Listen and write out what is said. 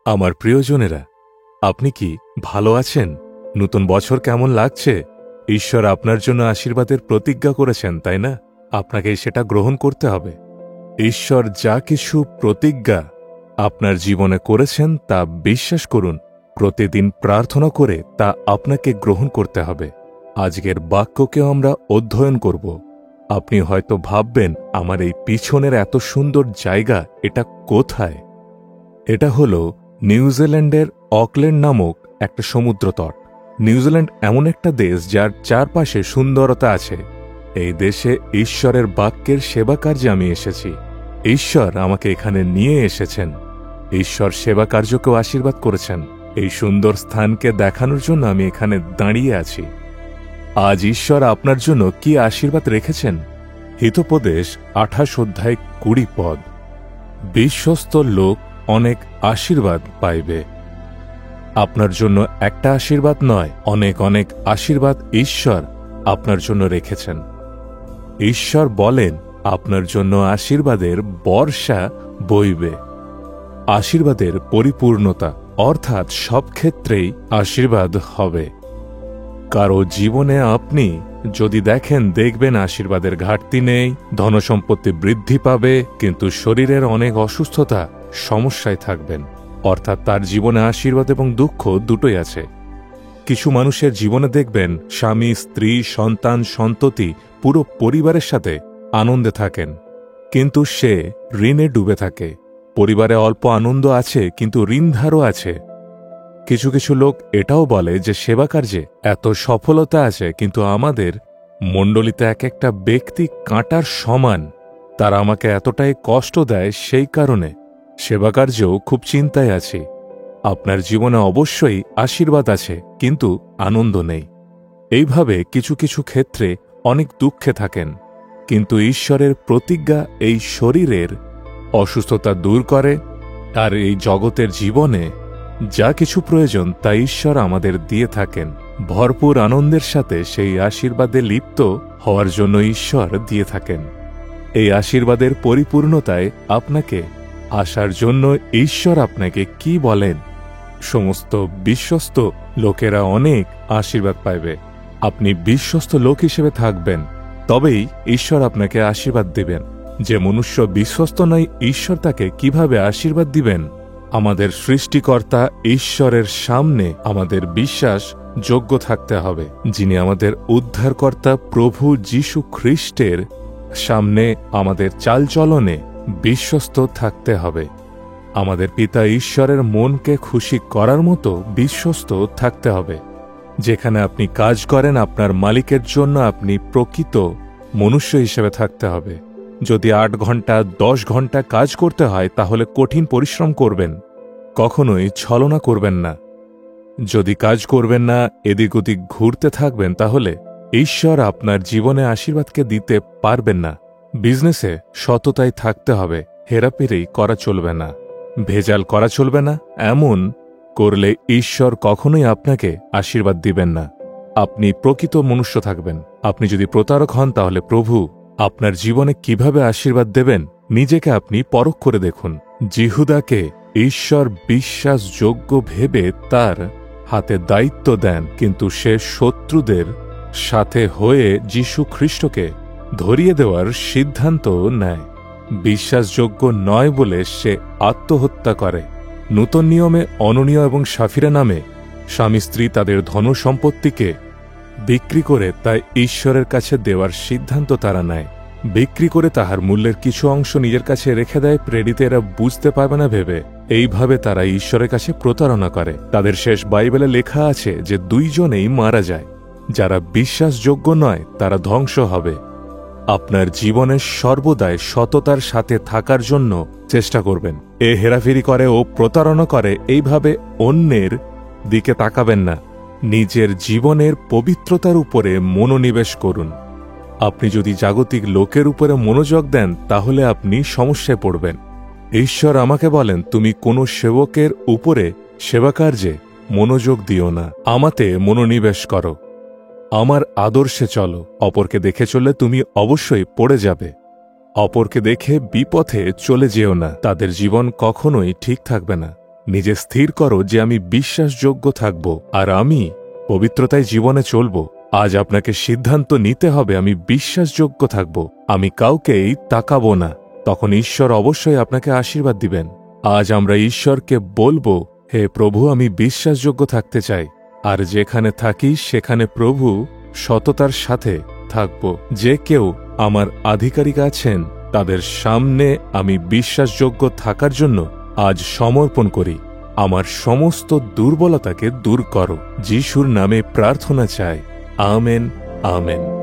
আমার প্রিয়জনেরা, আপনি কি ভালো আছেন? নতুন বছর কেমন লাগছে? ঈশ্বর আপনার জন্য আশীর্বাদের প্রতিজ্ঞা করেছেন, তাই না? আপনাকে সেটা গ্রহণ করতে হবে। ঈশ্বর যা কিছু প্রতিজ্ঞা আপনার জীবনে করেছেন তা বিশ্বাস করুন। প্রতিদিন প্রার্থনা করে তা আপনাকে গ্রহণ করতে হবে। আজকের বাক্যকেও আমরা অধ্যয়ন করব। আপনি হয়তো ভাববেন, আমার এই পিছনের এত সুন্দর জায়গা, এটা কোথায়? এটা হলো নিউজিল্যান্ডের অকল্যান্ড নামক একটা সমুদ্র তট। নিউজিল্যান্ড এমন একটা দেশ যার চারপাশে সুন্দরতা আছে। এই দেশে ঈশ্বরের বাক্যের সেবা কার্যে আমি এসেছি। ঈশ্বর আমাকে এখানে নিয়ে এসেছেন। ঈশ্বর সেবা কার্যকেও আশীর্বাদ করেছেন। এই সুন্দর স্থানকে দেখানোর জন্য আমি এখানে দাঁড়িয়ে আছি। আজ ঈশ্বর আপনার জন্য কি আশীর্বাদ রেখেছেন? হিতোপদেশ 28 অধ্যায় 20 পদ। বিশ্বস্ত লোক অনেক আশীর্বাদ পাইবে। আপনার জন্য একটা আশীর্বাদ নয়, অনেক অনেক আশীর্বাদ ঈশ্বর আপনার জন্য রেখেছেন। ঈশ্বর বলেন, আপনার জন্য আশীর্বাদের বর্ষা বইবে। আশীর্বাদের পরিপূর্ণতা, অর্থাৎ সব ক্ষেত্রেই আশীর্বাদ হবে। কারো জীবনে আপনি যদি দেখবেন আশীর্বাদের ঘাটতি নেই, ধনসম্পত্তি বৃদ্ধি পাবে, কিন্তু শরীরের অনেক অসুস্থতা, সমস্যায় থাকবেন। অর্থাৎ তার জীবনে আশীর্বাদ এবং দুঃখ দুটোই আছে। কিছু মানুষের জীবনে দেখবেন স্বামী, স্ত্রী, সন্তান, সন্ততি, পুরো পরিবারের সাথে আনন্দে থাকেন, কিন্তু সে ঋণে ডুবে থাকে। পরিবারে অল্প আনন্দ আছে, কিন্তু ঋণধারও আছে। কিছু কিছু লোক এটাও বলে যে সেবা কার্যে এত সফলতা আছে, কিন্তু আমাদের মণ্ডলীতে এক একটা ব্যক্তি কাঁটার সমান, তারা আমাকে এতটাই কষ্ট দেয়, সেই কারণে সেবা কার্যেও খুব চিন্তায় আছি। আপনার জীবনে অবশ্যই আশীর্বাদ আছে, কিন্তু আনন্দ নেই। এইভাবে কিছু কিছু ক্ষেত্রে অনেক দুঃখে থাকেন, কিন্তু ঈশ্বরের প্রতিজ্ঞা এই শরীরের অসুস্থতা দূর করে, আর এই জগতের জীবনে যা কিছু প্রয়োজন তা ঈশ্বর আমাদের দিয়ে থাকেন। ভরপুর আনন্দের সাথে সেই আশীর্বাদে লিপ্ত হওয়ার জন্য ঈশ্বর দিয়ে থাকেন। এই আশীর্বাদের পরিপূর্ণতায় আপনাকে আসার জন্য ঈশ্বর আপনাকে কি বলেন? সমস্ত বিশ্বস্ত লোকেরা অনেক আশীর্বাদ পাইবে। আপনি বিশ্বস্ত লোক হিসেবে থাকবেন, তবেই ঈশ্বর আপনাকে আশীর্বাদ দিবেন। যে মনুষ্য বিশ্বস্ত নয়, ঈশ্বর তাকে কিভাবে আশীর্বাদ দিবেন? আমাদের সৃষ্টিকর্তা ঈশ্বরের সামনে আমাদের বিশ্বাস যোগ্য থাকতে হবে। যিনি আমাদের উদ্ধারকর্তা প্রভু যীশু খ্রিস্টের সামনে আমাদের চালচলনে বিশ্বস্ত থাকতে হবে। আমাদের পিতা ঈশ্বরের মনকে খুশি করার মতো বিশ্বস্ত থাকতে হবে। যেখানে আপনি কাজ করেন, আপনার মালিকের জন্য আপনি প্রকৃত মনুষ্য হিসেবে থাকতে হবে। যদি 8 ঘন্টা 10 ঘন্টা কাজ করতে হয়, তাহলে কঠিন পরিশ্রম করবেন, কখনোই ছলনা করবেন না। যদি কাজ করবেন না, এদিক ওদিক ঘুরতে থাকবেন, তাহলে ঈশ্বর আপনার জীবনে আশীর্বাদকে দিতে পারবেন না। বিজনেসে সততায় থাকতে হবে, হেরাফেরি করা চলবে না, ভেজাল করা চলবে না। এমন করলে ঈশ্বর কখনোই আপনাকে আশীর্বাদ দিবেন না। আপনি প্রকৃত মনুষ্য থাকবেন। আপনি যদি প্রতারক হন, তাহলে প্রভু আপনার জীবনে কিভাবে আশীর্বাদ দেবেন, নিজেকে আপনি পরখ করে দেখুন। জিহুদাকে ঈশ্বর বিশ্বাসযোগ্য ভেবে তার হাতে দায়িত্ব দেন, কিন্তু সে শত্রুদের সাথে হয়ে যীশু খ্রিস্টকে ধরিয়ে দেওয়ার সিদ্ধান্ত নেয়। বিশ্বাসযোগ্য নয় বলে সে আত্মহত্যা করে। নূতন নিয়মে অননীয় এবং সাফিরা নামে স্বামী স্ত্রী তাদের ধনসম্পত্তিকে বিক্রি করে তাই ঈশ্বরের কাছে দেওয়ার সিদ্ধান্ত তারা নেয়। বিক্রি করে তাহার মূল্যের কিছু অংশ নিজের কাছে রেখে দেয়, প্রেরিত এরা বুঝতে পারবে না ভেবে। এইভাবে তারা ঈশ্বরের কাছে প্রতারণা করে। তাদের শেষ বাইবেলে লেখা আছে যে 2 জনেই মারা যায়। যারা বিশ্বাসযোগ্য নয় তারা ধ্বংস হবে। আপনার জীবনের সর্বদাই সততার সাথে থাকার জন্য চেষ্টা করবেন। এ হেরাফেরি করে, ও প্রতারণা করে, এইভাবে অন্যের দিকে তাকাবেন না। নিজের জীবনের পবিত্রতার উপরে মনোনিবেশ করুন। আপনি যদি জাগতিক লোকের উপরে মনোযোগ দেন, তাহলে আপনি সমস্যায় পড়বেন। ঈশ্বর আমাকে বলেন, তুমি কোনো সেবকের উপরে সেবাকার্যে মনোযোগ দিও না, আমাতে মনোনিবেশ করো, আমার আদর্শে চলো। অপরকে দেখে চললে তুমি অবশ্যই পড়ে যাবে। অপরকে দেখে বিপথে চলে যেও না, তাদের জীবন কখনোই ঠিক থাকবে না। নিজে স্থির করো যে আমি বিশ্বাসযোগ্য থাকব আর আমি পবিত্রতায় জীবনে চলব। আজ আপনাকে সিদ্ধান্ত নিতে হবে আমি বিশ্বাসযোগ্য থাকব, আমি কাউকেই তাকাবো না। তখন ঈশ্বর অবশ্যই আপনাকে আশীর্বাদ দিবেন। আজ আমরা ঈশ্বরকে বলবো, হে প্রভু, আমি বিশ্বাসযোগ্য থাকতে চাই, আর যেখানে থাকি সেখানে প্রভু সততার সাথে থাকব। যে কেউ আমার আধিকারিক আছেন তাদের সামনে আমি বিশ্বাসযোগ্য থাকার জন্য আজ সমর্পণ করি। আমার সমস্ত দুর্বলতাকে দূর করো। যিশুর নামে প্রার্থনা চাই। Amen, amen.